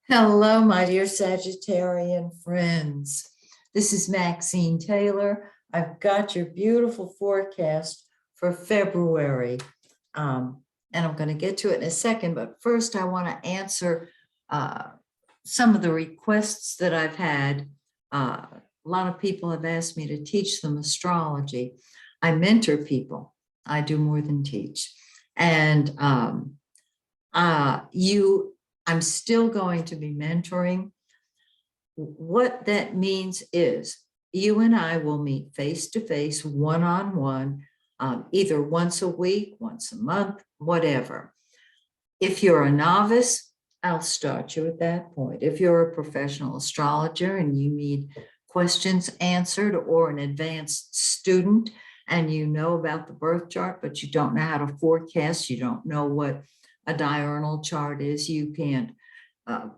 Hello, my dear Sagittarian friends. This is Maxine Taylor. I've got your beautiful forecast for February. And I'm going to get to it in a second, but first I want to answer some of the requests that I've had. A lot of people have asked me to teach them astrology. I mentor people. I do more than teach. And I'm still going to be mentoring. What that means is you and I will meet face to face, one-on-one, either once a week, once a month, whatever. If you're a novice, I'll start you at that point. If you're a professional astrologer and you need questions answered, or an advanced student and you know about the birth chart, but you don't know how to forecast, you don't know what a diurnal chart is, you can't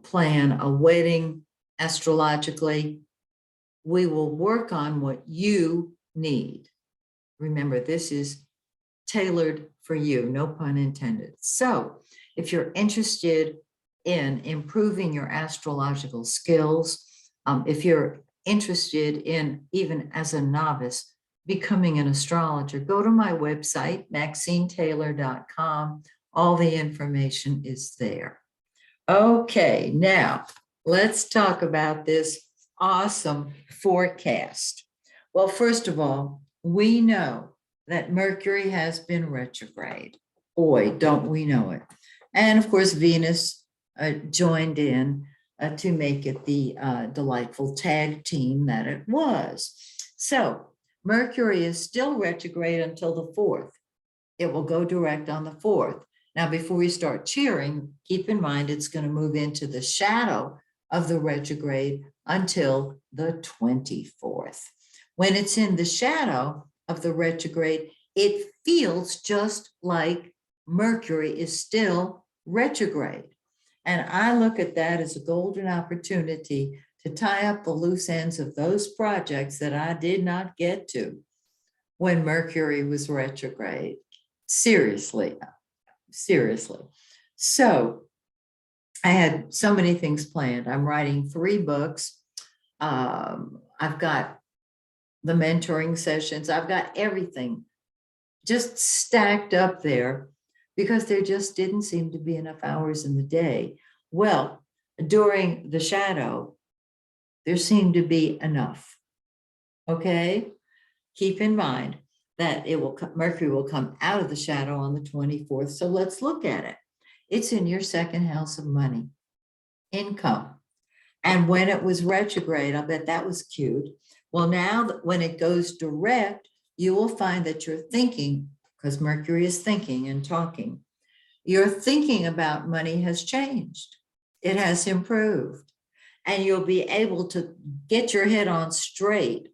plan a wedding astrologically, we will work on what you need. Remember, this is tailored for you, no pun intended. So if you're interested in improving your astrological skills, if you're interested in, even as a novice, becoming an astrologer, go to my website, MaxineTaylor.com. All the information is there. Okay, now let's talk about this awesome forecast. Well, first of all, we know that Mercury has been retrograde. Boy, don't we know it. And of course, Venus joined in to make it the delightful tag team that it was. So Mercury is still retrograde until the 4th. It will go direct on the 4th. Now, before we start cheering, keep in mind it's going to move into the shadow of the retrograde until the 24th. When it's in the shadow of the retrograde, it feels just like Mercury is still retrograde. And I look at that as a golden opportunity to tie up the loose ends of those projects that I did not get to when Mercury was retrograde. Seriously. So I had so many things planned. I'm writing 3 books. I've got the mentoring sessions. I've got everything just stacked up there because there just didn't seem to be enough hours in the day. Well, during the shadow, there seemed to be enough. Okay? Keep in mind that Mercury will come out of the shadow on the 24th. So let's look at it. It's in your second house of money, income. And when it was retrograde, I bet that was cute. Well, now when it goes direct, you will find that you're thinking, because Mercury is thinking and talking, your thinking about money has changed. It has improved. And you'll be able to get your head on straight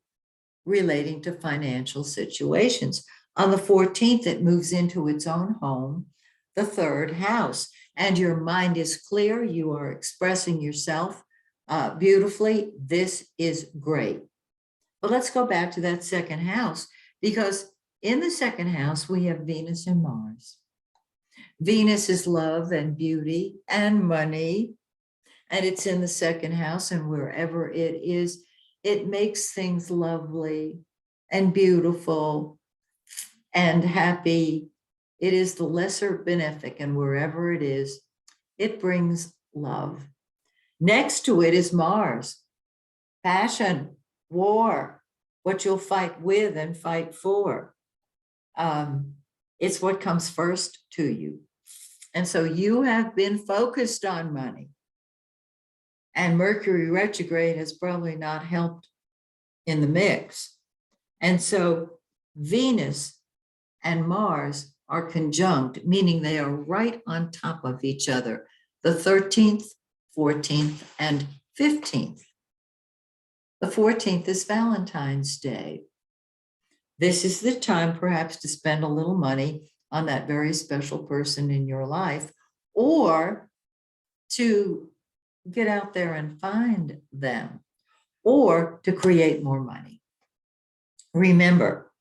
relating to financial situations. On the 14th, it moves into its own home, the 3rd house, and your mind is clear. You are expressing yourself beautifully. This is great. But let's go back to that 2nd house, because in the 2nd house, we have Venus and Mars. Venus is love and beauty and money, and it's in the 2nd house, and wherever it is, it makes things lovely and beautiful and happy. It is the lesser benefic, and wherever it is, it brings love. Next to it is Mars, passion, war, what you'll fight with and fight for. It's what comes first to you. And so you have been focused on money. And Mercury retrograde has probably not helped in the mix. And so Venus and Mars are conjunct, meaning they are right on top of each other, the 13th, 14th, and 15th. The 14th is Valentine's Day. This is the time perhaps to spend a little money on that very special person in your life, or to get out there and find them, or to create more money. Remember,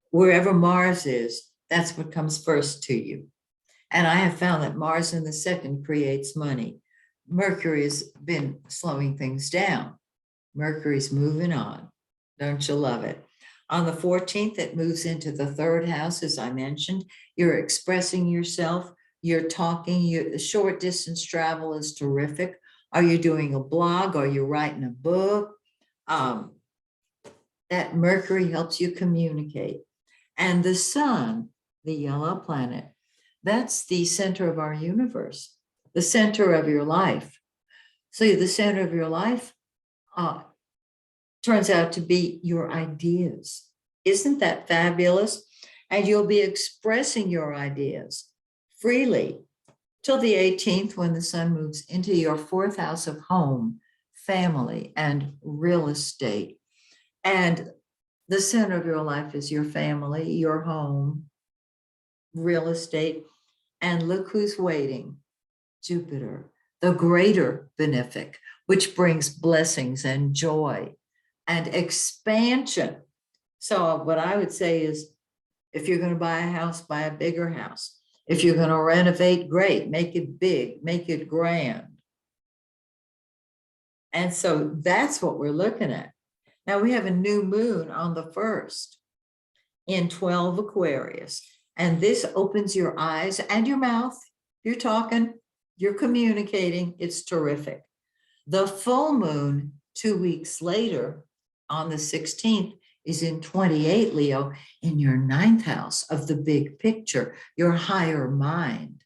wherever Mars is, that's what comes first to you. And I have found that Mars in the 2nd creates money. Mercury has been slowing things down. Mercury's moving on. Don't you love it? On the 14th, it moves into the third house, as I mentioned. You're expressing yourself. You're talking. Short distance travel is terrific. Are you doing a blog? Are you writing a book? That Mercury helps you communicate. And the sun, the yellow planet, that's the center of our universe, the center of your life. So the center of your life turns out to be your ideas. Isn't that fabulous? And you'll be expressing your ideas freely till the 18th, when the sun moves into your fourth house of home, family, and real estate. And the center of your life is your family, your home, real estate. And look who's waiting: Jupiter, the greater benefic, which brings blessings and joy and expansion. So what I would say is, if you're going to buy a house, buy a bigger house. If you're going to renovate, great, make it big, make it grand. And so that's what we're looking at. Now we have a new moon on the 1st in 12 Aquarius, and this opens your eyes and your mouth. You're talking, you're communicating. It's terrific. The full moon 2 weeks later on the 16th is in 28 Leo, in your 9th house of the big picture, your higher mind.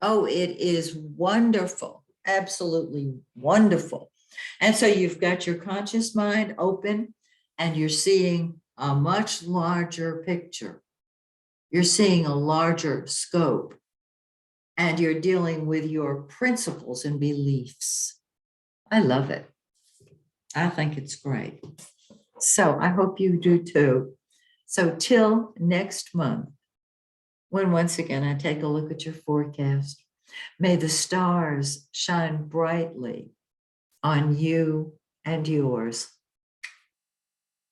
Oh, it is wonderful, absolutely wonderful. And so you've got your conscious mind open, and you're seeing a much larger picture. You're seeing a larger scope, and you're dealing with your principles and beliefs. I love it. I think it's great. So I hope you do too. So till next month, when once again I take a look at your forecast, may the stars shine brightly on you and yours.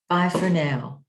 Bye for now.